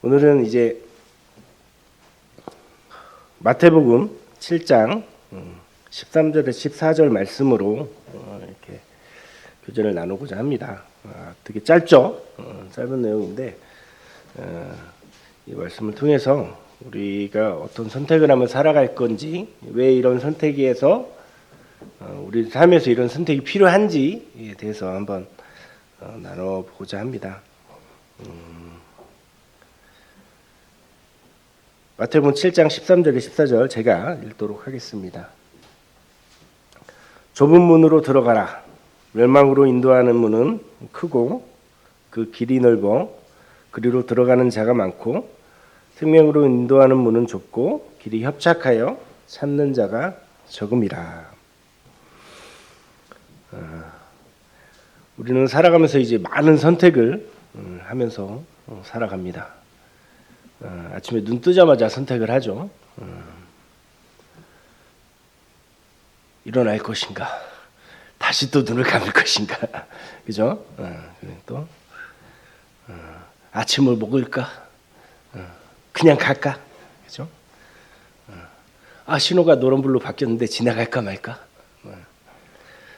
오늘은 이제 마태복음 7장 13절에서 14절 말씀으로 이렇게 교제를 나누고자 합니다. 되게 짧죠? 짧은 내용인데 이 말씀을 통해서 우리가 어떤 선택을 하면 살아갈 건지, 왜 이런 선택에서 우리 삶에서 이런 선택이 필요한지에 대해서 한번 나눠보고자 합니다. 마태복음 7장 13절에 14절 제가 읽도록 하겠습니다. 좁은 문으로 들어가라. 멸망으로 인도하는 문은 크고 그 길이 넓어 그리로 들어가는 자가 많고, 생명으로 인도하는 문은 좁고 길이 협착하여 찾는 자가 적음이라. 우리는 살아가면서 이제 많은 선택을 하면서 살아갑니다. 아침에 눈 뜨자마자 선택을 하죠. 일어날 것인가, 다시 또 눈을 감을 것인가, 그죠? 또 아침을 먹을까, 그냥 갈까, 그죠? 신호가 노란불로 바뀌었는데 지나갈까 말까.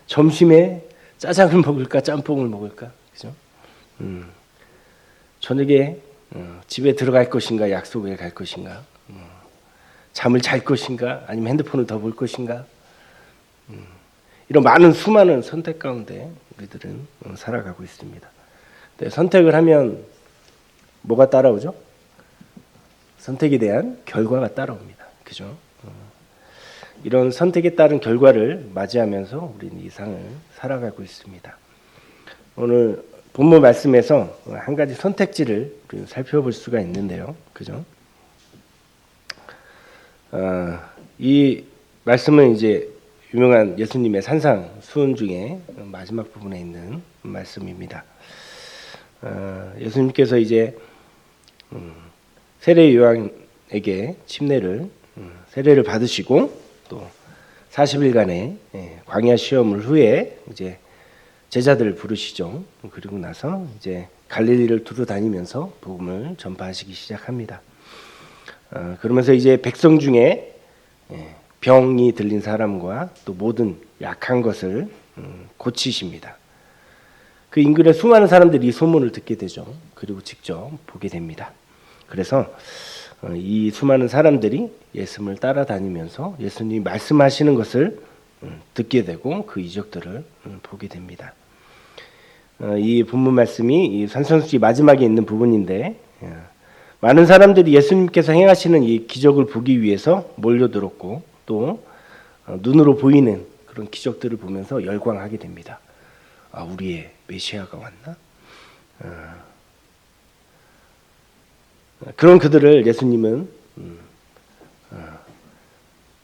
점심에 짜장을 먹을까, 짬뽕을 먹을까, 그죠? 저녁에 집에 들어갈 것인가, 약속에 갈 것인가, 잠을 잘 것인가, 아니면 핸드폰을 더 볼 것인가. 이런 많은 수많은 선택 가운데 우리들은 살아가고 있습니다. 근데 선택을 하면 뭐가 따라오죠? 선택에 대한 결과가 따라옵니다. 그죠? 이런 선택에 따른 결과를 맞이하면서 우리는 이 삶을 살아가고 있습니다. 오늘 본문 말씀에서 한 가지 선택지를 살펴볼 수가 있는데요. 그죠? 이 말씀은 이제 유명한 예수님의 산상수훈 중에 마지막 부분에 있는 말씀입니다. 예수님께서 이제 세례 요한에게 세례를 받으시고 또 40일간의 광야 시험을 후에 이제 제자들을 부르시죠. 그리고 나서 이제 갈릴리를 두루 다니면서 복음을 전파하시기 시작합니다. 그러면서 이제 백성 중에 병이 들린 사람과 또 모든 약한 것을 고치십니다. 그 인근의 수많은 사람들이 이 소문을 듣게 되죠. 그리고 직접 보게 됩니다. 그래서 이 수많은 사람들이 예수님을 따라다니면서 예수님이 말씀하시는 것을 듣게 되고 그 이적들을 보게 됩니다. 이 본문 말씀이 이 산상수훈 마지막에 있는 부분인데, 많은 사람들이 예수님께서 행하시는 이 기적을 보기 위해서 몰려들었고, 또 눈으로 보이는 그런 기적들을 보면서 열광하게 됩니다. 우리의 메시아가 왔나? 그런 그들을 예수님은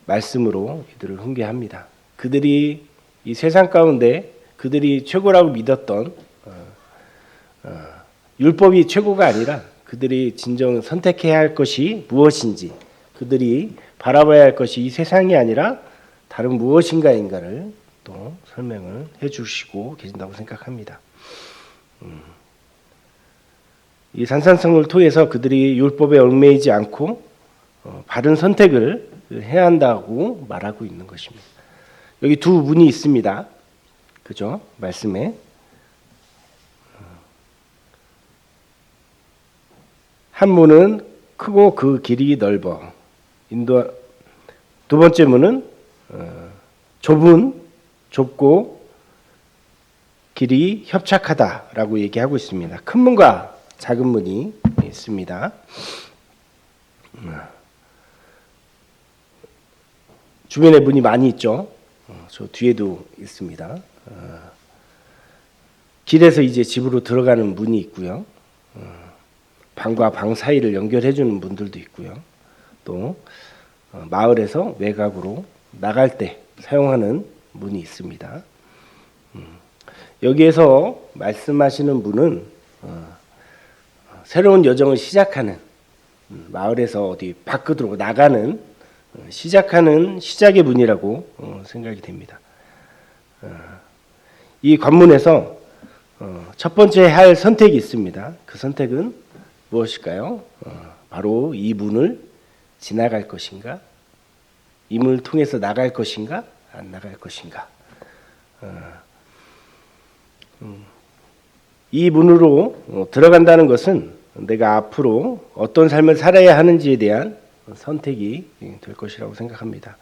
말씀으로 이들을 훈계합니다. 그들이 이 세상 가운데 그들이 최고라고 믿었던 율법이 최고가 아니라 그들이 진정 선택해야 할 것이 무엇인지, 그들이 바라봐야 할 것이 이 세상이 아니라 다른 무엇인가인가를 또 설명을 해주시고 계신다고 생각합니다. 이 산상수훈을 통해서 그들이 율법에 얽매이지 않고 바른 선택을 해야 한다고 말하고 있는 것입니다. 여기 두 문이 있습니다. 그죠? 말씀에 한 문은 크고 그 길이 넓어 두 번째 문은 좁고 길이 협착하다라고 얘기하고 있습니다. 큰 문과 작은 문이 있습니다. 주변에 문이 많이 있죠. 저 뒤에도 있습니다. 길에서 이제 집으로 들어가는 문이 있고요. 방과 방 사이를 연결해 주는 문들도 있고요. 또 마을에서 외곽으로 나갈 때 사용하는 문이 있습니다. 여기에서 말씀하시는 문은 새로운 여정을 시작하는, 마을에서 어디 밖으로 나가는 시작의 문이라고 생각이 됩니다. 이 관문에서 첫 번째 할 선택이 있습니다. 그 선택은 무엇일까요? 바로 이 문을 지나갈 것인가? 이 문을 통해서 나갈 것인가? 안 나갈 것인가? 이 문으로 들어간다는 것은 내가 앞으로 어떤 삶을 살아야 하는지에 대한 선택이 될 것이라고 생각합니다.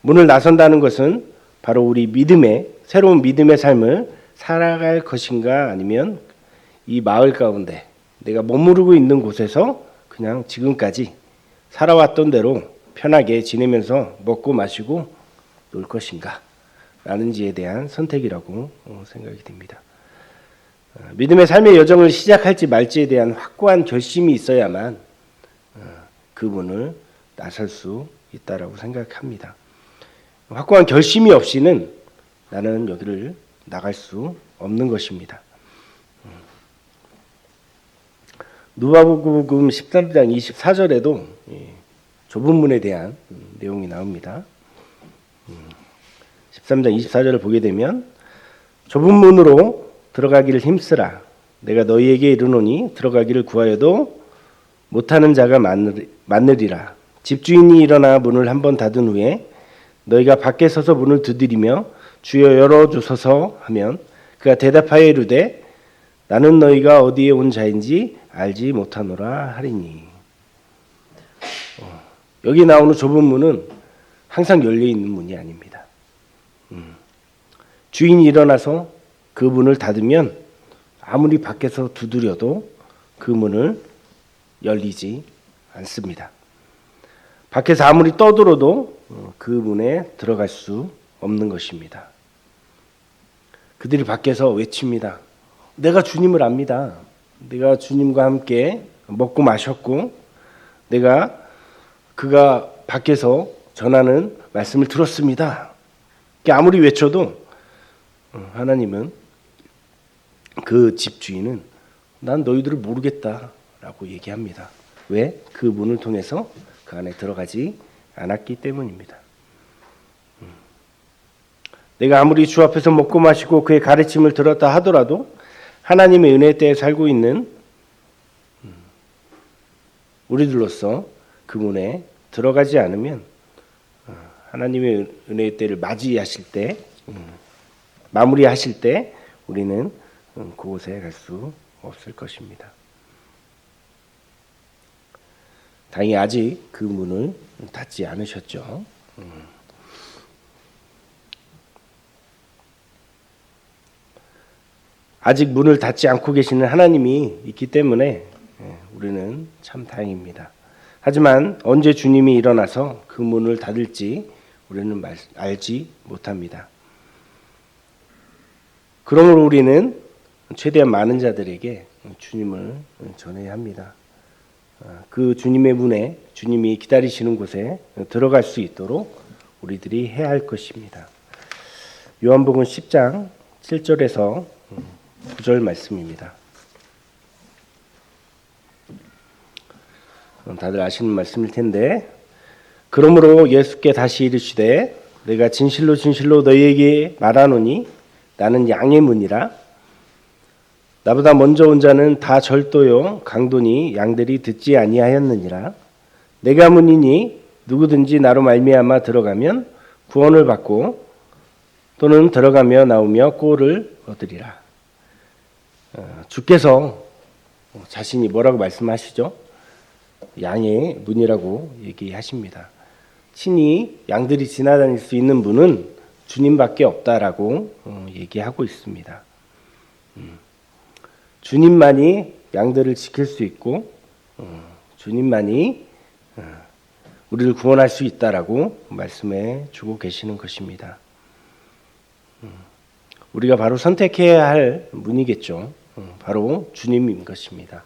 문을 나선다는 것은 바로 우리 새로운 믿음의 삶을 살아갈 것인가, 아니면 이 마을 가운데 내가 머무르고 있는 곳에서 그냥 지금까지 살아왔던 대로 편하게 지내면서 먹고 마시고 놀 것인가 라는지에 대한 선택이라고 생각이 됩니다. 믿음의 삶의 여정을 시작할지 말지에 대한 확고한 결심이 있어야만 그 문을 나설 수 있다라고 생각합니다. 확고한 결심이 없이는 나는 여기를 나갈 수 없는 것입니다. 누가복음 13장 24절에도 좁은 문에 대한 내용이 나옵니다. 13장 24절을 보게 되면 좁은 문으로 들어가기를 힘쓰라. 내가 너희에게 이르노니 들어가기를 구하여도 못하는 자가 많으리라. 집주인이 일어나 문을 한번 닫은 후에 너희가 밖에 서서 문을 두드리며 주여 열어주소서 하면 그가 대답하여 이르되 나는 너희가 어디에 온 자인지 알지 못하노라 하리니. 여기 나오는 좁은 문은 항상 열려있는 문이 아닙니다. 주인이 일어나서 그 문을 닫으면 아무리 밖에서 두드려도 그 문을 열리지 않습니다. 밖에서 아무리 떠들어도 그 문에 들어갈 수 없는 것입니다. 그들이 밖에서 외칩니다. 내가 주님을 압니다. 내가 주님과 함께 먹고 마셨고 그가 밖에서 전하는 말씀을 들었습니다. 아무리 외쳐도 하나님은, 그 집주인은 난 너희들을 모르겠다라고 얘기합니다. 왜? 그 문을 통해서 그 안에 들어가지 않았기 때문입니다. 내가 아무리 주 앞에서 먹고 마시고 그의 가르침을 들었다 하더라도 하나님의 은혜 때에 살고 있는 우리들로서 그 문에 들어가지 않으면 하나님의 은혜의 때를 맞이하실 때, 마무리하실 때 우리는 그곳에 갈 수 없을 것입니다. 다행히 아직 그 문을 닫지 않으셨죠. 아직 문을 닫지 않고 계시는 하나님이 있기 때문에 우리는 참 다행입니다. 하지만 언제 주님이 일어나서 그 문을 닫을지 우리는 알지 못합니다. 그러므로 우리는 최대한 많은 자들에게 주님을 전해야 합니다. 그 주님의 문에, 주님이 기다리시는 곳에 들어갈 수 있도록 우리들이 해야 할 것입니다. 요한복음 10장 7절에서 9절 말씀입니다. 다들 아시는 말씀일 텐데, 그러므로 예수께 다시 이르시되 내가 진실로 진실로 너희에게 말하노니 나는 양의 문이라. 나보다 먼저 온 자는 다 절도요 강도니 양들이 듣지 아니하였느니라. 내가 문이니 누구든지 나로 말미암아 들어가면 구원을 받고 또는 들어가며 나오며 꼴을 얻으리라. 주께서 자신이 뭐라고 말씀하시죠? 양의 문이라고 얘기하십니다. 친히 양들이 지나다닐 수 있는 문은 주님밖에 없다라고 얘기하고 있습니다. 주님만이 양들을 지킬 수 있고 주님만이 우리를 구원할 수 있다라고 말씀해 주고 계시는 것입니다. 우리가 바로 선택해야 할 문이겠죠. 바로 주님인 것입니다.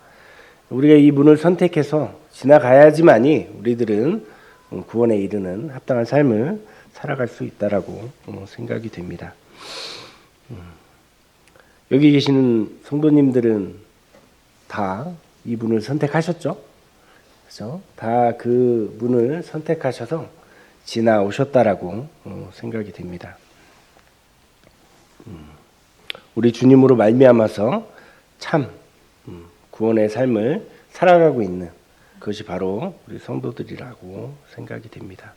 우리가 이 문을 선택해서 지나가야지만이 우리들은 구원에 이르는 합당한 삶을 살아갈 수 있다라고 생각이 됩니다. 여기 계시는 성도님들은 다 이 문을 선택하셨죠? 그렇죠? 다 그 문을 선택하셔서 지나오셨다라고 생각이 됩니다. 우리 주님으로 말미암아서 참 구원의 삶을 살아가고 있는 그것이 바로 우리 성도들이라고 생각이 됩니다.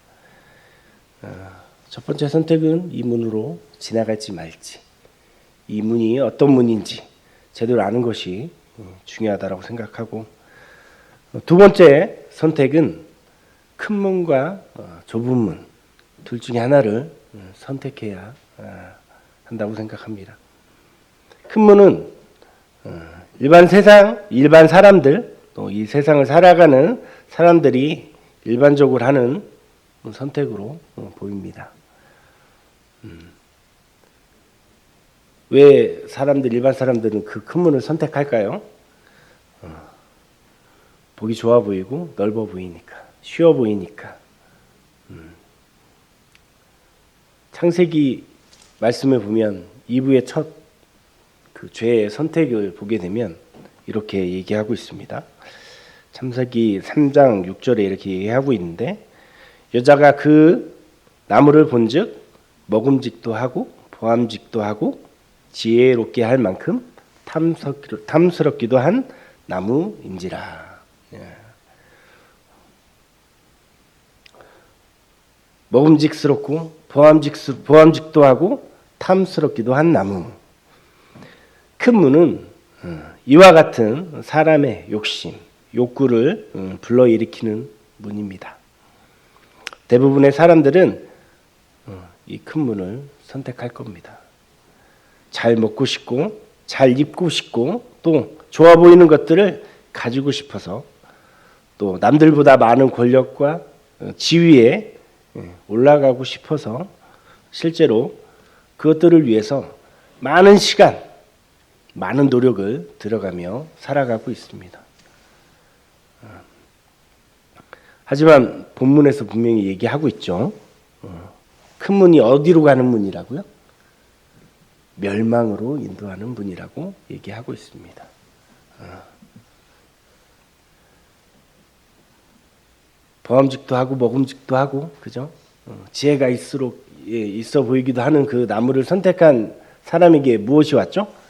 첫 번째 선택은 이 문으로 지나갈지 말지, 이 문이 어떤 문인지 제대로 아는 것이 중요하다고 생각하고, 두 번째 선택은 큰 문과 좁은 문 둘 중에 하나를 선택해야 한다고 생각합니다. 큰 문은 일반 세상, 일반 사람들, 또 이 세상을 살아가는 사람들이 일반적으로 하는 선택으로 보입니다. 왜 일반 사람들은 그 큰 문을 선택할까요? 보기 좋아 보이고 넓어 보이니까, 쉬워 보이니까. 창세기 말씀을 보면 2부의 첫 그 죄의 선택을 보게 되면 이렇게 얘기하고 있습니다. 창세기 3장 6절에 이렇게 얘기하고 있는데, 여자가 그 나무를 본즉 먹음직도 하고 보암직도 하고 지혜롭게 할 만큼 탐스럽기도 한 나무인지라. 먹음직스럽고 보암직도 하고 탐스럽기도 한 나무. 큰 문은 이와 같은 사람의 욕심, 욕구를 불러일으키는 문입니다. 대부분의 사람들은 이 큰 문을 선택할 겁니다. 잘 먹고 싶고 잘 입고 싶고 또 좋아 보이는 것들을 가지고 싶어서, 또 남들보다 많은 권력과 지위에 올라가고 싶어서 실제로 그것들을 위해서 많은 시간, 많은 노력을 들어가며 살아가고 있습니다. 하지만 본문에서 분명히 얘기하고 있죠. 큰 문이 어디로 가는 문이라고요? 멸망으로 인도하는 문이라고 얘기하고 있습니다. 보암직도 하고 먹음직도 하고, 그죠? 지혜가 있어 보이기도 하는 그 나무를 선택한 사람에게 무엇이 왔죠?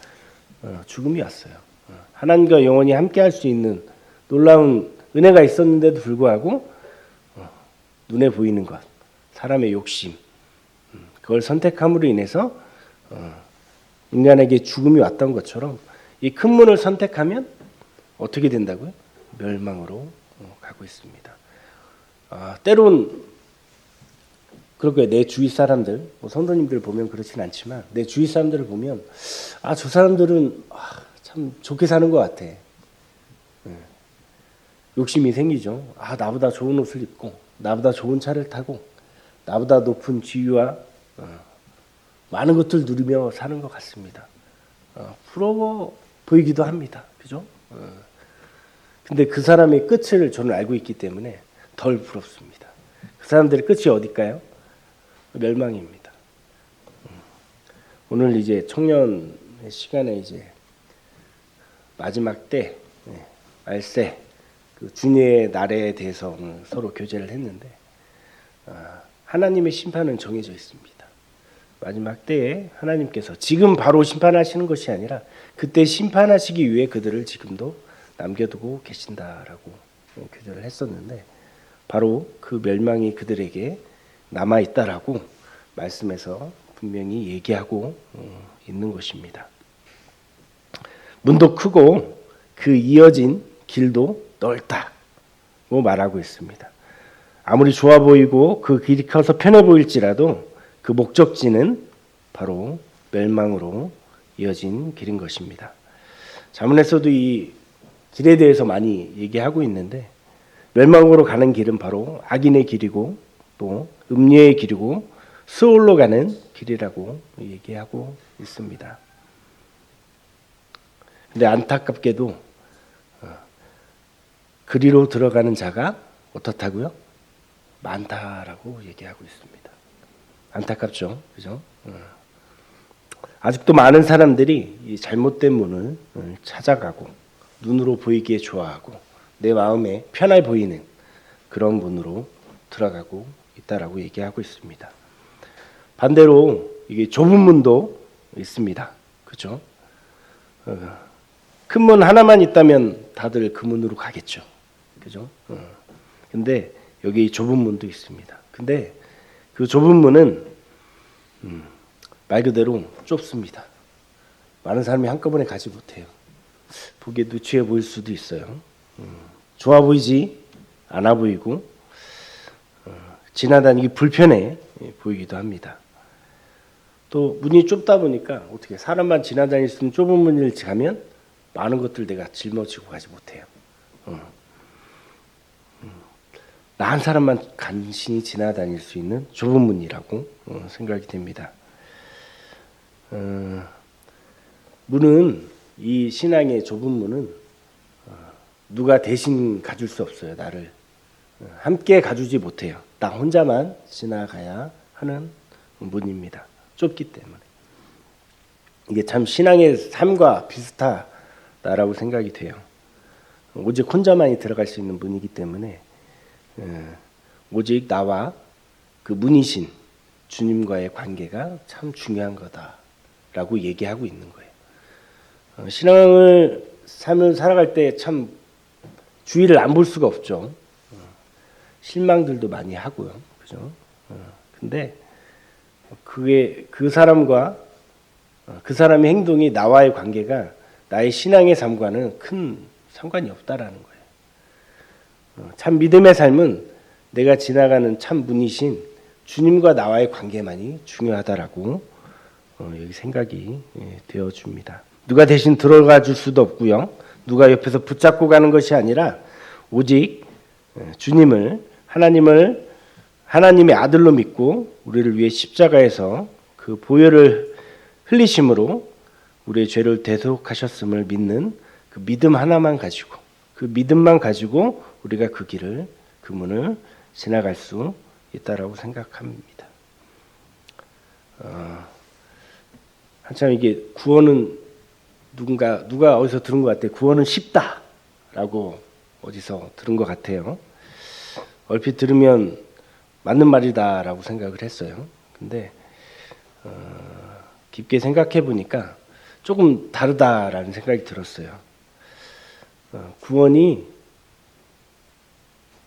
죽음이 왔어요. 하나님과 영원히 함께할 수 있는 놀라운 은혜가 있었는데도 불구하고 눈에 보이는 것, 사람의 욕심, 그걸 선택함으로 인해서 인간에게 죽음이 왔던 것처럼 이 큰 문을 선택하면 어떻게 된다고요? 멸망으로 가고 있습니다. 때론 그렇게 내 주위 사람들, 성도님들 보면 그렇진 않지만 내 주위 사람들을 보면 저 사람들은 참 좋게 사는 것 같아. 욕심이 생기죠. 나보다 좋은 옷을 입고 나보다 좋은 차를 타고 나보다 높은 지위와 많은 것들 누리며 사는 것 같습니다. 부러워 보이기도 합니다. 그죠? 근데 그 사람의 끝을 저는 알고 있기 때문에 덜 부럽습니다. 그 사람들의 끝이 어딜까요? 멸망입니다. 오늘 이제 청년 시간에 이제 마지막 때 말세 그 주님의 날에 대해서 오늘 서로 교제를 했는데, 하나님의 심판은 정해져 있습니다. 마지막 때에 하나님께서 지금 바로 심판하시는 것이 아니라 그때 심판하시기 위해 그들을 지금도 남겨두고 계신다라고 교제를 했었는데, 바로 그 멸망이 그들에게 남아있다라고 말씀에서 분명히 얘기하고 있는 것입니다. 문도 크고 그 이어진 길도 넓다고 말하고 있습니다. 아무리 좋아 보이고 그 길이 커서 편해 보일지라도 그 목적지는 바로 멸망으로 이어진 길인 것입니다. 자문에서도 이 길에 대해서 많이 얘기하고 있는데, 멸망으로 가는 길은 바로 악인의 길이고 또 음녀의 길이고 수올로 가는 길이라고 얘기하고 있습니다. 근데 안타깝게도 그리로 들어가는 자가 어떻다고요? 많다라고 얘기하고 있습니다. 안타깝죠, 그죠? 아직도 많은 사람들이 이 잘못된 문을 찾아가고 눈으로 보이기에 좋아하고 내 마음에 편해 보이는 그런 문으로 들어가고 있다라고 얘기하고 있습니다. 반대로 이게 좁은 문도 있습니다, 그죠? 큰 문 하나만 있다면 다들 그 문으로 가겠죠. 그죠? 근데 여기 좁은 문도 있습니다. 근데 그 좁은 문은 말 그대로 좁습니다. 많은 사람이 한꺼번에 가지 못해요. 보기에 누추해 보일 수도 있어요. 좋아 보이지 않아 보이고 지나다니기 불편해 보이기도 합니다. 또 문이 좁다 보니까 어떻게 사람만 지나다닐 수 있는 좁은 문을 가면 많은 것들 내가 짊어지고 가지 못해요. 나 한 사람만 간신히 지나다닐 수 있는 좁은 문이라고 생각이 됩니다. 문은 이 신앙의 좁은 문은 누가 대신 가줄 수 없어요. 나를 함께 가주지 못해요. 나 혼자만 지나가야 하는 문입니다. 좁기 때문에 이게 참 신앙의 삶과 비슷하다라고 생각이 돼요. 오직 혼자만이 들어갈 수 있는 문이기 때문에 오직 나와 그 문이신 주님과의 관계가 참 중요한 거다라고 얘기하고 있는 거예요. 신앙을 삶을 살아갈 때 참 주위를 안 볼 수가 없죠. 실망들도 많이 하고요. 그죠? 근데 그게 그 사람과 그 사람의 행동이 나와의 관계가 나의 신앙의 삶과는 큰 상관이 없다라는 거예요. 참 믿음의 삶은 내가 지나가는 참 문이신 주님과 나와의 관계만이 중요하다라고 여기 생각이 되어줍니다. 누가 대신 들어가 줄 수도 없고요. 누가 옆에서 붙잡고 가는 것이 아니라 오직 주님을 하나님의 아들로 믿고 우리를 위해 십자가에서 그 보혈을 흘리심으로 우리의 죄를 대속하셨음을 믿는 그 믿음 하나만 가지고 그 믿음만 가지고 우리가 그 길을 그 문을 지나갈 수 있다라고 생각합니다. 한참 이게 구원은 누가 어디서 들은 것 같아요. 구원은 쉽다라고 어디서 들은 것 같아요. 얼핏 들으면 맞는 말이다라고 생각을 했어요. 근데 깊게 생각해 보니까 조금 다르다라는 생각이 들었어요. 구원이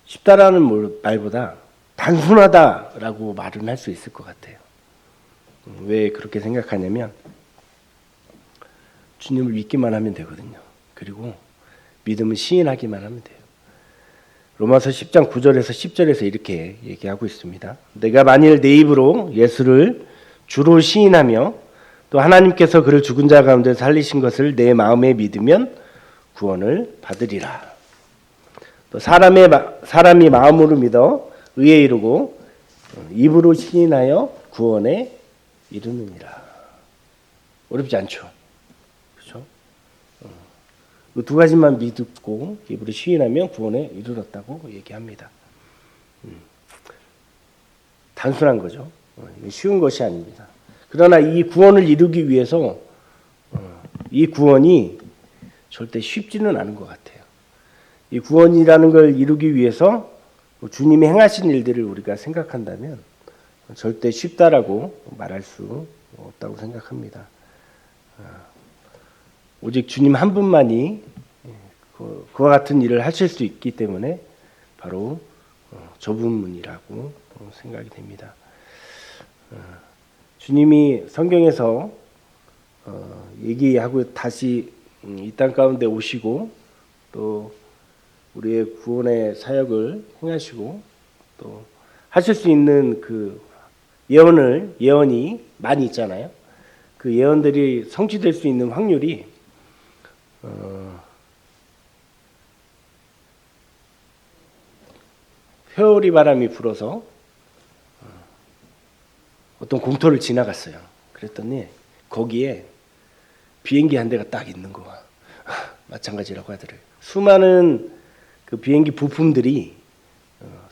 쉽다라는 말보다 단순하다라고 말은 할 수 있을 것 같아요. 왜 그렇게 생각하냐면 주님을 믿기만 하면 되거든요. 그리고 믿음을 시인하기만 하면 돼요. 로마서 10장 9절에서 10절에서 이렇게 얘기하고 있습니다. 내가 만일 내 입으로 예수를 주로 시인하며 또 하나님께서 그를 죽은 자 가운데 살리신 것을 내 마음에 믿으면 구원을 받으리라. 또 사람이 마음으로 믿어 의에 이르고 입으로 시인하여 구원에 이르느니라. 어렵지 않죠? 그렇죠? 그 두 가지만 믿고 입으로 시인하면 구원에 이르렀다고 얘기합니다. 단순한 거죠. 쉬운 것이 아닙니다. 그러나 이 구원을 이루기 위해서 이 구원이 절대 쉽지는 않은 것 같아요. 이 구원이라는 걸 이루기 위해서 주님이 행하신 일들을 우리가 생각한다면 절대 쉽다라고 말할 수 없다고 생각합니다. 오직 주님 한 분만이 그와 같은 일을 하실 수 있기 때문에 바로 좁은 문이라고 생각이 됩니다. 주님이 성경에서 얘기하고 다시 이 땅 가운데 오시고 또 우리의 구원의 사역을 행하시고 또 하실 수 있는 그 예언이 많이 있잖아요. 그 예언들이 성취될 수 있는 확률이 회오리 바람이 불어서 어떤 공터를 지나갔어요. 그랬더니 거기에 비행기 한 대가 딱 있는 거야. 마찬가지라고 하더래요. 수많은 그 비행기 부품들이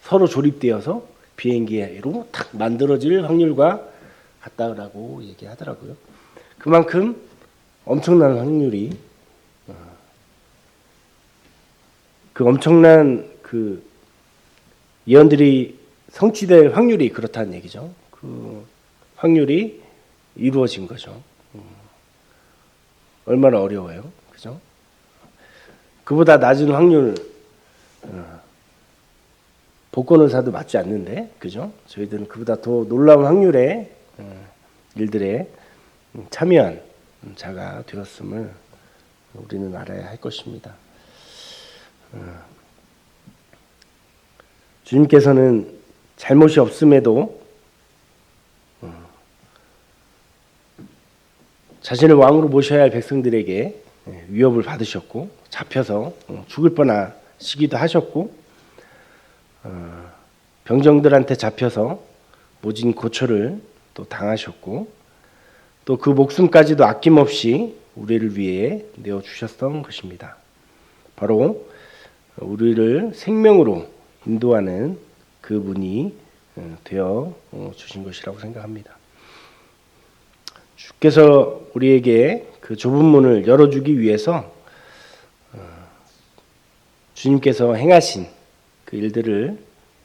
서로 조립되어서 비행기로 딱 만들어질 확률과 같다라고 얘기하더라고요. 그만큼 엄청난 확률이 그 엄청난 그 예언들이 성취될 확률이 그렇다는 얘기죠. 그 확률이 이루어진 거죠. 얼마나 어려워요, 그죠? 그보다 낮은 확률 복권을 사도 맞지 않는데, 그죠? 저희들은 그보다 더 놀라운 확률의 일들에 참여한 자가 되었음을 우리는 알아야 할 것입니다. 주님께서는 잘못이 없음에도 자신을 왕으로 모셔야 할 백성들에게 위협을 받으셨고, 잡혀서 죽을 뻔하시기도 하셨고, 병정들한테 잡혀서 모진 고초를 또 당하셨고, 또 그 목숨까지도 아낌없이 우리를 위해 내어주셨던 것입니다. 바로 우리를 생명으로 인도하는 그분이 되어 주신 것이라고 생각합니다. 주께서 우리에게 그 좁은 문을 열어주기 위해서 주님께서 행하신 그 일들을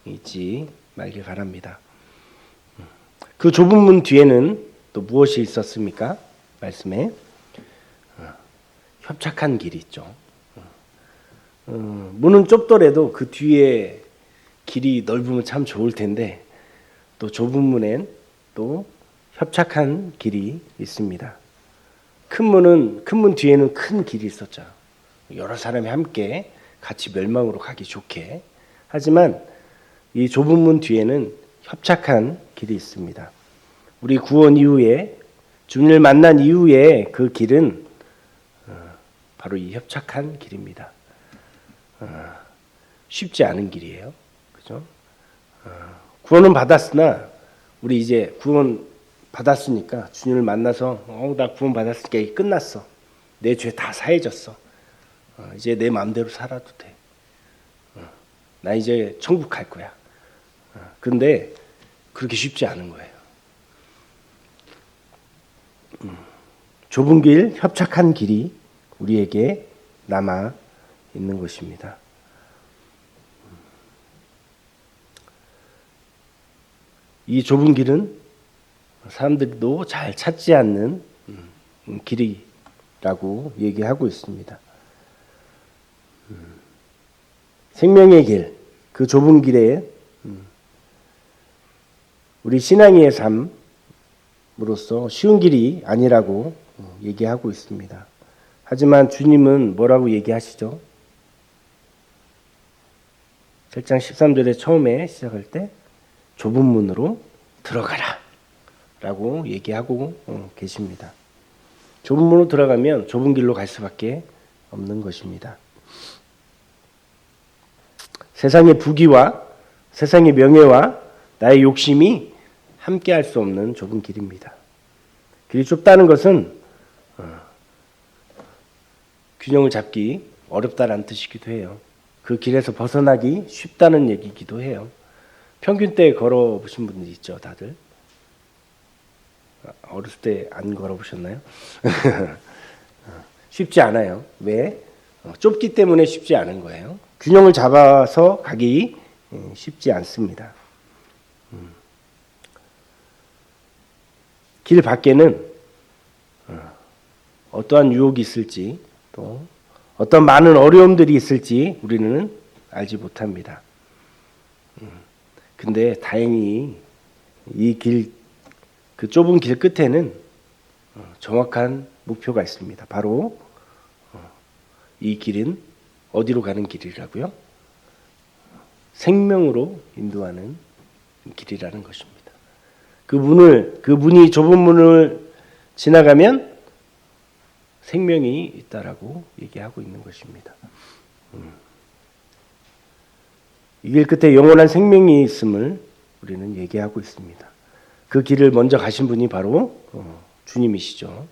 잊지 말길 바랍니다. 그 좁은 문 뒤에는 또 무엇이 있었습니까? 말씀에 협착한 길이 있죠. 문은 좁더라도 그 뒤에 길이 넓으면 참 좋을 텐데, 또 좁은 문엔 또 협착한 길이 있습니다. 큰 문 뒤에는 큰 길이 있었죠. 여러 사람이 함께 같이 멸망으로 가기 좋게. 하지만 이 좁은 문 뒤에는 협착한 길이 있습니다. 우리 구원 이후에, 주님을 만난 이후에 그 길은 바로 이 협착한 길입니다. 쉽지 않은 길이에요. 그죠? 구원은 받았으나, 우리 이제 구원 받았으니까, 주님을 만나서 나 구원 받았으니까 이게 끝났어. 내 죄 다 사해졌어. 이제 내 마음대로 살아도 돼. 나 이제 천국 갈 거야. 근데 그렇게 쉽지 않은 거예요. 좁은 길, 협착한 길이 우리에게 남아 있는 것입니다. 이 좁은 길은 사람들도 잘 찾지 않는 길이라고 얘기하고 있습니다. 생명의 길, 그 좁은 길에 우리 신앙의 삶으로서 쉬운 길이 아니라고 얘기하고 있습니다. 하지만 주님은 뭐라고 얘기하시죠? 7장 13절에 처음에 시작할 때 좁은 문으로 들어가라 라고 얘기하고 계십니다. 좁은 문으로 들어가면 좁은 길로 갈 수밖에 없는 것입니다. 세상의 부귀와 세상의 명예와 나의 욕심이 함께 할 수 없는 좁은 길입니다. 길이 좁다는 것은 균형을 잡기 어렵다는 뜻이기도 해요. 그 길에서 벗어나기 쉽다는 얘기이기도 해요. 평균 때 걸어보신 분들 있죠, 다들? 어렸을 때 안 걸어보셨나요? 쉽지 않아요. 왜? 좁기 때문에 쉽지 않은 거예요. 균형을 잡아서 가기 쉽지 않습니다. 길 밖에는 어떠한 유혹이 있을지, 또 어떤 많은 어려움들이 있을지 우리는 알지 못합니다. 근데 다행히 이 길, 그 좁은 길 끝에는 정확한 목표가 있습니다. 바로 이 길은 어디로 가는 길이라고요? 생명으로 인도하는 길이라는 것입니다. 그 문이 좁은 문을 지나가면 생명이 있다라고 얘기하고 있는 것입니다. 이 길 끝에 영원한 생명이 있음을 우리는 얘기하고 있습니다. 그 길을 먼저 가신 분이 바로 주님이시죠.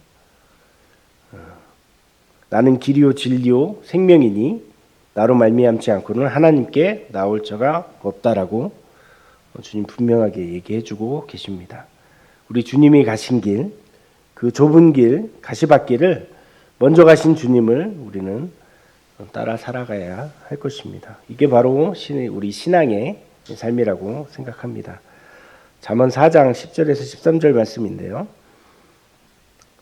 나는 길이요 진리요 생명이니 나로 말미암지 않고는 하나님께 나올 자가 없다라고 주님 분명하게 얘기해주고 계십니다. 우리 주님이 가신 길, 그 좁은 길, 가시밭길을 먼저 가신 주님을 우리는 따라 살아가야 할 것입니다. 이게 바로 우리 신앙의 삶이라고 생각합니다. 잠언 4장 10절에서 13절 말씀인데요.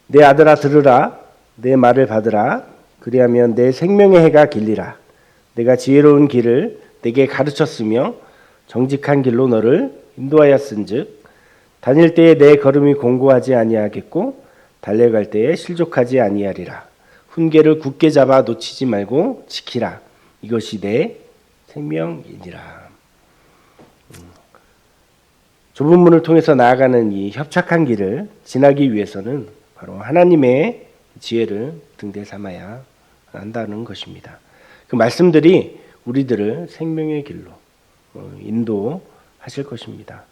내 아들아 들으라, 내 말을 받으라. 그리하면 내 생명의 해가 길리라. 내가 지혜로운 길을 내게 가르쳤으며 정직한 길로 너를 인도하였은즉 다닐 때에 내 걸음이 공고하지 아니하겠고 달려갈 때에 실족하지 아니하리라. 훈계를 굳게 잡아 놓치지 말고 지키라. 이것이 내 생명이니라. 좁은 문을 통해서 나아가는 이 협착한 길을 지나기 위해서는 바로 하나님의 지혜를 등대 삼아야 한다는 것입니다. 그 말씀들이 우리들을 생명의 길로 인도하실 것입니다.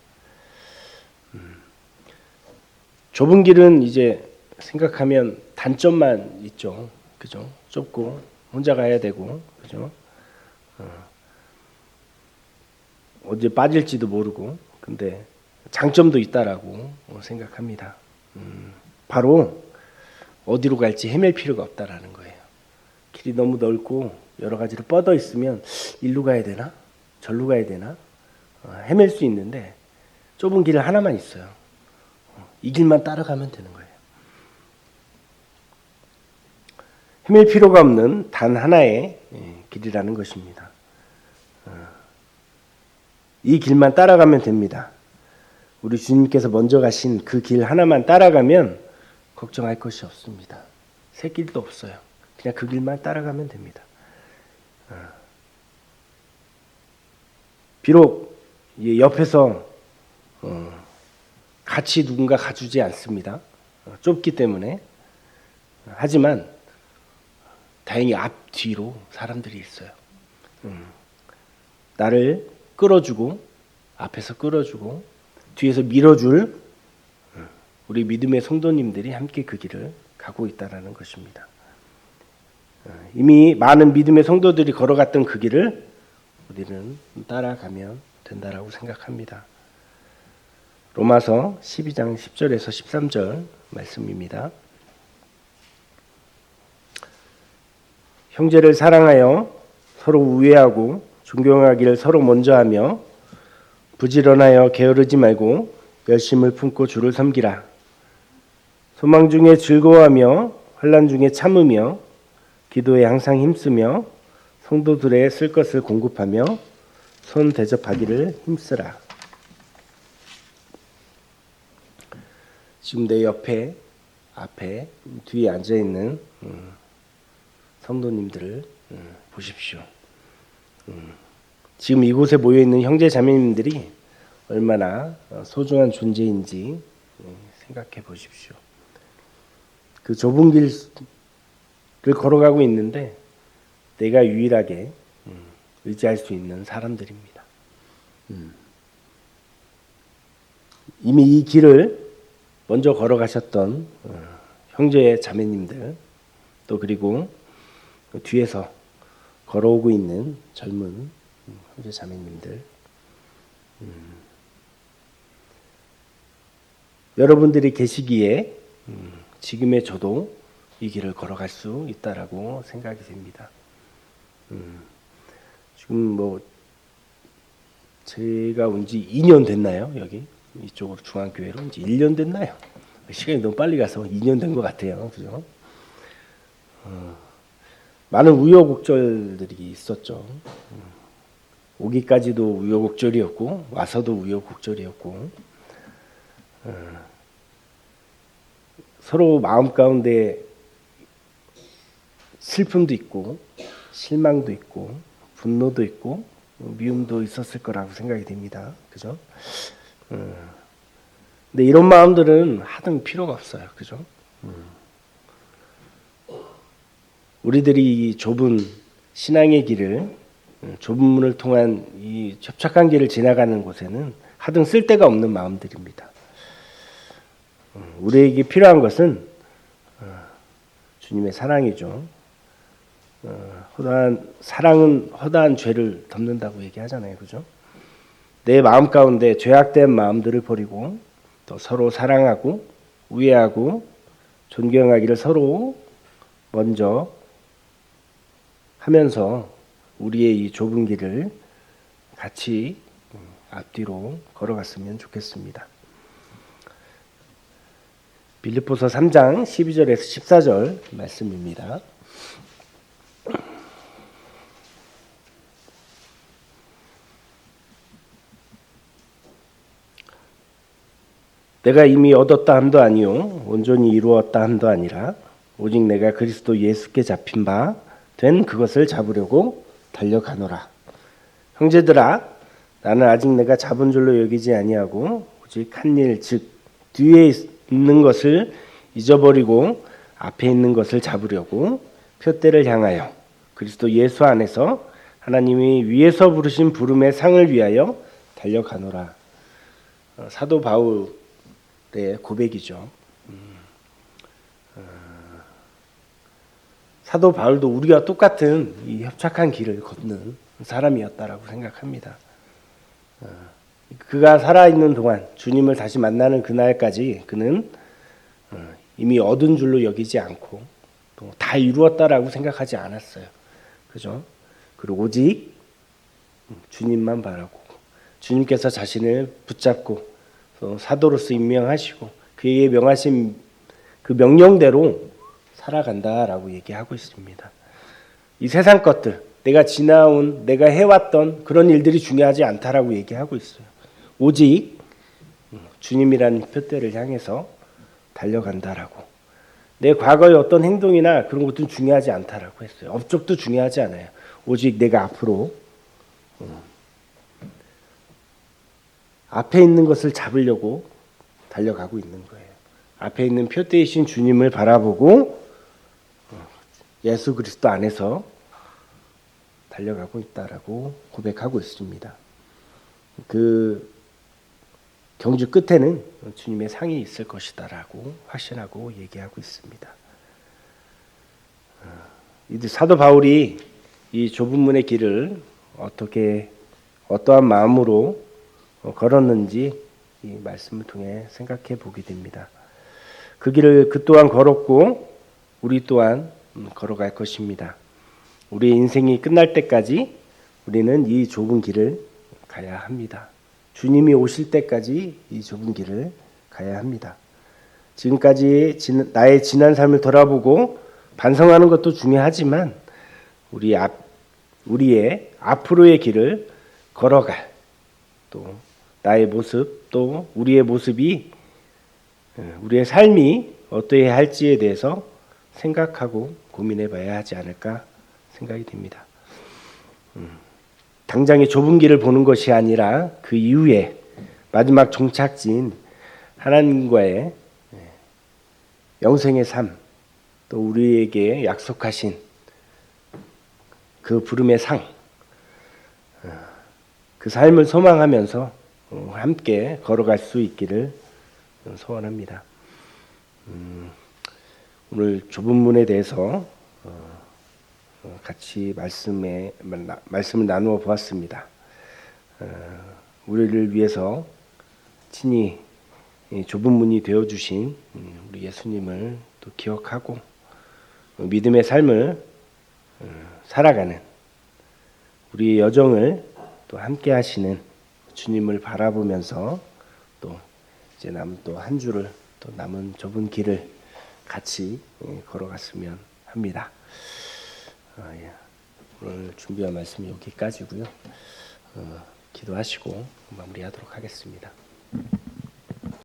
좁은 길은 이제 생각하면 단점만 있죠. 그죠? 좁고 혼자 가야 되고, 그죠? 언제 빠질지도 모르고, 근데 장점도 있다라고 생각합니다. 바로 어디로 갈지 헤맬 필요가 없다라는 거예요. 길이 너무 넓고 여러 가지로 뻗어 있으면 일로 가야 되나? 절로 가야 되나? 헤맬 수 있는데 좁은 길 하나만 있어요. 이 길만 따라가면 되는 거예요. 헤맬 필요가 없는 단 하나의 길이라는 것입니다. 이 길만 따라가면 됩니다. 우리 주님께서 먼저 가신 그 길 하나만 따라가면 걱정할 것이 없습니다. 새 길도 없어요. 그냥 그 길만 따라가면 됩니다. 비록 옆에서 같이 누군가 가주지 않습니다. 좁기 때문에. 하지만 다행히 앞뒤로 사람들이 있어요. 나를 끌어주고 앞에서 끌어주고 뒤에서 밀어줄 우리 믿음의 성도님들이 함께 그 길을 가고 있다는 것입니다. 이미 많은 믿음의 성도들이 걸어갔던 그 길을 우리는 따라가면 된다라고 생각합니다. 로마서 12장 10절에서 13절 말씀입니다. 형제를 사랑하여 서로 우애하고 존경하기를 서로 먼저 하며 부지런하여 게으르지 말고 열심을 품고 주를 섬기라. 소망 중에 즐거워하며 환난 중에 참으며 기도에 항상 힘쓰며 성도들의 쓸 것을 공급하며 손 대접하기를 힘쓰라. 지금 내 옆에 앞에 뒤에 앉아 있는 성도님들을 보십시오. 지금 이곳에 모여 있는 형제 자매님들이 얼마나 소중한 존재인지 생각해 보십시오. 그 좁은 길을 걸어가고 있는데 내가 유일하게 의지할 수 있는 사람들입니다. 이미 이 길을 먼저 걸어가셨던 형제 자매님들 또 그리고 뒤에서 걸어오고 있는 젊은 형제 자매님들 여러분들이 계시기에 지금의 저도 이 길을 걸어갈 수 있다라고 생각이 됩니다. 지금 뭐 제가 온 지 2년 됐나요? 여기 이쪽으로 중앙교회로 온 지 1년 됐나요? 시간이 너무 빨리 가서 2년 된 것 같아요. 그죠? 많은 우여곡절들이 있었죠. 오기까지도 우여곡절이었고 와서도 우여곡절이었고 서로 마음 가운데 슬픔도 있고 실망도 있고 분노도 있고 미움도 있었을 거라고 생각이 됩니다. 그죠? 근데 이런 마음들은 하등 필요가 없어요. 그죠? 우리들이 이 좁은 신앙의 길을 좁은 문을 통한 이 협착한 길을 지나가는 곳에는 하등 쓸데가 없는 마음들입니다. 우리에게 필요한 것은 주님의 사랑이죠. 사랑은 허다한 죄를 덮는다고 얘기하잖아요. 그죠? 내 마음 가운데 죄악된 마음들을 버리고 또 서로 사랑하고 우애하고 존경하기를 서로 먼저 하면서 우리의 이 좁은 길을 같이 앞뒤로 걸어갔으면 좋겠습니다. 빌립보서 3장 12절에서 14절 말씀입니다. 내가 이미 얻었다 함도 아니요 온전히 이루었다 함도 아니라 오직 내가 그리스도 예수께 잡힌 바 된 그것을 잡으려고 달려가노라. 형제들아, 나는 아직 내가 잡은 줄로 여기지 아니하고 오직 한 일, 즉 뒤에 있는 것을 잊어버리고 앞에 있는 것을 잡으려고 표대를 향하여 그리스도 예수 안에서 하나님이 위에서 부르신 부름의 상을 위하여 달려가노라. 사도 바울의 고백이죠. 사도 바울도 우리와 똑같은 이 협착한 길을 걷는 사람이었다라고 생각합니다. 그가 살아있는 동안 주님을 다시 만나는 그날까지 그는 이미 얻은 줄로 여기지 않고 또 다 이루었다라고 생각하지 않았어요. 그죠? 그리고 오직 주님만 바라고 주님께서 자신을 붙잡고 사도로서 임명하시고 그에게 명하신 그 명령대로 살아간다라고 얘기하고 있습니다. 이 세상 것들, 내가 지나온, 내가 해왔던 그런 일들이 중요하지 않다라고 얘기하고 있어요. 오직 주님이라는 표대를 향해서 달려간다라고. 내 과거의 어떤 행동이나 그런 것들은 중요하지 않다라고 했어요. 업적도 중요하지 않아요. 오직 내가 앞으로 앞에 있는 것을 잡으려고 달려가고 있는 거예요. 앞에 있는 표대이신 주님을 바라보고 예수 그리스도 안에서 달려가고 있다라고 고백하고 있습니다. 그 경주 끝에는 주님의 상이 있을 것이다라고 확신하고 얘기하고 있습니다. 사도 바울이 이 좁은 문의 길을 어떠한 마음으로 걸었는지 이 말씀을 통해 생각해 보게 됩니다. 그 길을 그 또한 걸었고 우리 또한 걸어갈 것입니다. 우리의 인생이 끝날 때까지 우리는 이 좁은 길을 가야 합니다. 주님이 오실 때까지 이 좁은 길을 가야 합니다. 지금까지 나의 지난 삶을 돌아보고 반성하는 것도 중요하지만 우리의 앞으로의 길을 걸어갈 또 나의 모습 또 우리의 모습이 우리의 삶이 어떠해야 할지에 대해서 생각하고 고민해 봐야 하지 않을까 생각이 됩니다. 당장의 좁은 길을 보는 것이 아니라 그 이후에 마지막 종착지인 하나님과의 영생의 삶, 또 우리에게 약속하신 그 부름의 상, 그 삶을 소망하면서 함께 걸어갈 수 있기를 소원합니다. 오늘 좁은 문에 대해서 같이 말씀을 나누어 보았습니다. 우리를 위해서 친히 좁은 문이 되어주신 우리 예수님을 또 기억하고 믿음의 삶을 살아가는 우리의 여정을 또 함께 하시는 주님을 바라보면서 또 이제 남은 또 한 주를 또 남은 좁은 길을 같이 걸어갔으면 합니다. 오늘 준비한 말씀이 여기까지고요. 기도하시고 마무리하도록 하겠습니다.